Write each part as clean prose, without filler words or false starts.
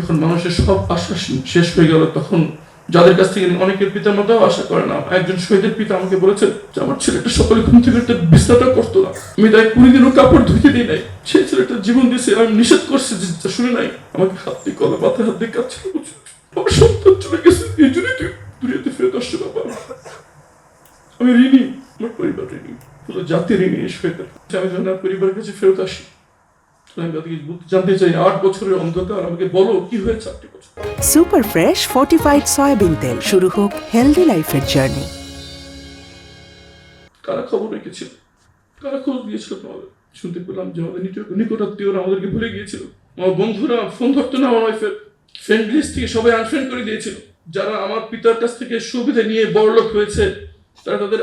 যখন মানুষের সব আশা শেষ হয়ে গেল, তখন যাদের কাছ থেকে অনেকের পিতার মাতাও আশা করে না, একজন শহীদের পিতা আমাকে বলেছেন যে আমার ছেলেটা সকালে ঘুম থেকে উঠতে বিছানাটা করতো না, আমি তাই 20 দিনও কাপড় ধুতে দিই নাই। সেই ছেলেটা জীবন দিয়েছে, আমি নিষেধ করছি যে শুনে নাই, আমাকে হাত দিয়ে কলা মাথায় হাত দিয়ে কাছে আমার সন্তান চলে গেছে, এই জন্যই তুই দুনিয়াতে ফেরত আসছে বাবা। আমি ঋণী, আমার পরিবার ঋণী, পুরো জাতি ঋণী এই শহীদের। আমি যখন আমার পরিবারের কাছে ফেরত আসি, আমি তাদেরকে জানতে চাই 8 বছরের অন্ধকার, আমাকে বলো কি হয়েছে 8 বছর। সুপার ফ্রেশ ফর্টিফাইড সয়াবিন তেল, শুরু হোক হেলদি লাইফের জার্নি। কারা খবর রেখেছিল, কারা খোঁজ দিয়েছিল তোমাদের? শুনতে পেলাম যে আমাদের নিকটাত্মীয়রা আমাদেরকে ভুলে গিয়েছিল, আমার বন্ধুরা ফোন ধরতো না, আমার ওয়াইফের ফ্রেন্ড লিস্ট থেকে সবাই আনফ্রেন্ড করে দিয়েছিল। যারা আমার পিতার কাছ থেকে সুবিধা নিয়ে বড়লোক হয়েছে, তারা তাদের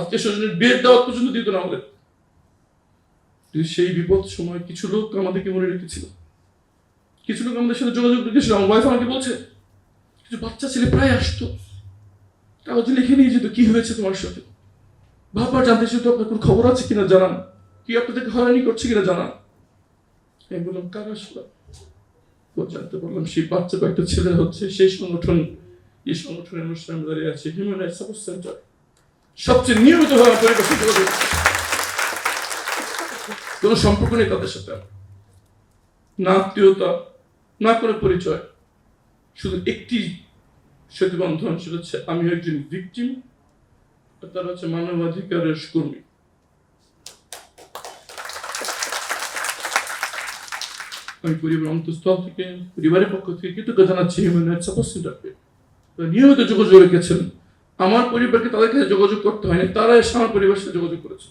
আত্মীয় স্বজনের বিয়ের দাওয়াত পর্যন্ত দিত না আমাদের। সেই বিপদ সময় কিছু লোক আমাদেরকে মনে রেখেছিল, কিছু লোক আমাদের সাথে যোগাযোগ রেখেছিল। আমার ওয়াইফ আমাকে বলছে কিছু বাচ্চা ছেলে প্রায় আসতো, কাগজে লিখে নিয়ে যেত কি হয়েছে তোমার সাথে, বারবার জানতে চাইতো আপনার কোন খবর আছে কিনা জানান, কি আপনাদেরকে হয়রানি করছে কিনা জানান। আমি বললাম কারা আসলো, জানতে পারলাম সেই বাচ্চা কয়েকটা ছেলে হচ্ছে সেই সংগঠন, এই সংগঠনের অনুষ্ঠানে দাঁড়িয়ে আছে হিউম্যান রাইটস সাপোর্ট সেন্টার, সবচেয়ে নিয়মিতভাবে পরিবেশন করে, কোনো সম্পর্ক নেই তাদের সাথে, না আত্মীয়তা, না কোনো পরিচয়, শুধু একটি সেতু বন্ধন, সেটা হচ্ছে আমি একজন ভিকটিম, তারা হচ্ছে মানবাধিকারের কর্মী। আমি পরিবার অন্তঃস্থল থেকে, পরিবারের পক্ষ থেকে কৃতজ্ঞতা জানাচ্ছি হিউম্যান রাইটস সাপোর্ট সেন্টারকে। নিয়মিত যোগাযোগ রেখেছেন, আমার পরিবারকে তাদের কাছে যোগাযোগ করতে হয়নি, তারা এসে আমার পরিবারের সাথে যোগাযোগ করেছে।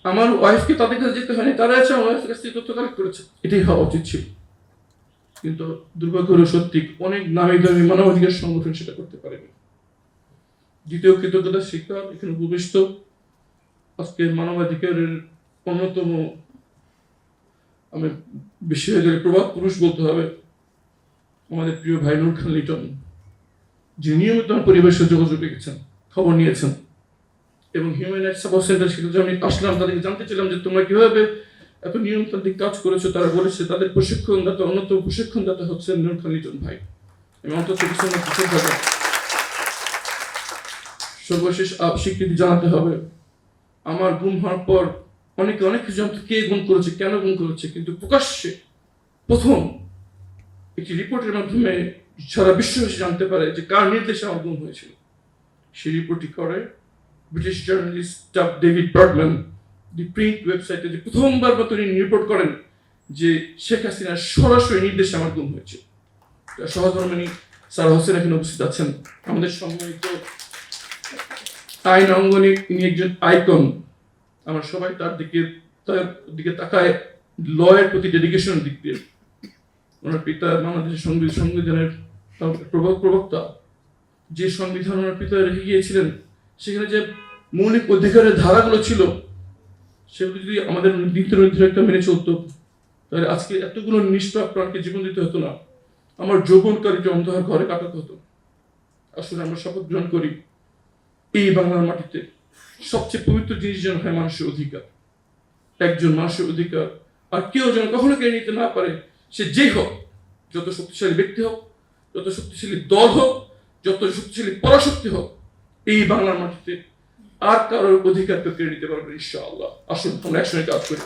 আমার ওয়াইফকে তাদের কাছে যেতে হয়নি, তারা এসে আমার ওয়াইফের কাছ থেকে তথ্য কালেক্ট করেছে। এটাই হওয়া উচিত ছিল, কিন্তু দুর্ভাগ্য হলো সত্যি অনেক নামি দামি মানবাধিকার সংগঠন সেটা করতে পারেনি। দ্বিতীয় কৃতজ্ঞতা স্বীকার এখানে উপবিষ্ট আজকে মানবাধিকারের অন্যতম, আমি বেশি হয়ে গেলে প্রবাদ পুরুষ বলতে হবে, আমাদের প্রিয় ভাই নূর খান লিটন, যে নিয়মিত আমার পরিবেশের যোগাযোগ রেখেছেন, খবর নিয়েছেন। এবং হিউম্যান রাইটস সাপোর্ট সেন্টার সেটা আমি আসলাম, তাদেরকে জানতে চাইলাম যে তোমরা কিভাবে এত নিয়মতান্ত্রিক কাজ করেছো। তারা বলেছে তাদের প্রশিক্ষণদাতা, অন্যতম প্রশিক্ষণদাতা হচ্ছে নূর খান লিটন ভাই। আমি অন্তত সর্বশেষ স্বীকৃতি জানাতে হবে, আমার গুম হওয়ার পর অনেকে অনেক কিছু জানতো, কে গুম করেছে, কেন গুম করেছে, কিন্তু প্রকাশ্যে প্রথম একটি রিপোর্টের মাধ্যমে সারা বিশ্ববাসী জানতে পারে যে কার নির্দেশে আমার গুম হয়েছিল। সেই রিপোর্টটি করে ব্রিটিশ জার্নালিস্ট ডেভিড বার্গম্যান, দি প্রিন্ট ওয়েবসাইটে, যে প্রথমবার মতো তিনি রিপোর্ট করেন যে শেখ হাসিনার সরাসরি নির্দেশে আমার গুম হয়েছে। সহধর্মিনী স্যার হোসেন এখানে উপস্থিত আছেন, আমাদের সম্মানিত আইন অঙ্গনে তিনি একজন আইকন। আমরা সবাই তার দিকে তাকায় লয়ের প্রতি ডেডিকেশনের দিক দিয়ে। ওনার পিতা বাংলাদেশের সংবিধানের প্রবক্তা, যে সংবিধান ওনার পিতা রেখে গিয়েছিলেন, সেখানে যে মৌলিক অধিকারের ধারাগুলো ছিল সেগুলো যদি আমাদের নীতি একটা মেনে চলতো, তাহলে আজকে এতগুলো নিষ্পাপ প্রাণকে জীবন দিতে হতো না, আমার যৌবনকারীকে অন্ধকার ঘরে কাটাতে হতো। আসলে আমরা শপথ গ্রহণ করি, এই বাংলার মাটিতে সবচেয়ে পবিত্র জিনিস যেন হয় মানুষের অধিকার, একজন মানুষের অধিকার, আর কেউ যেন কখনো কেড়ে নিতে না পারে, সে যেই হোক, যত শক্তিশালী ব্যক্তি হোক, যত শক্তিশালী দল হোক, যত শক্তিশালী পরাশক্তি হোক, এই বাংলার মাটিতে আর কারোর অধিকারকে কেড়ে নিতে পারবে ইনশাআল্লাহ। আসুন আমরা একসঙ্গে কাজ করি।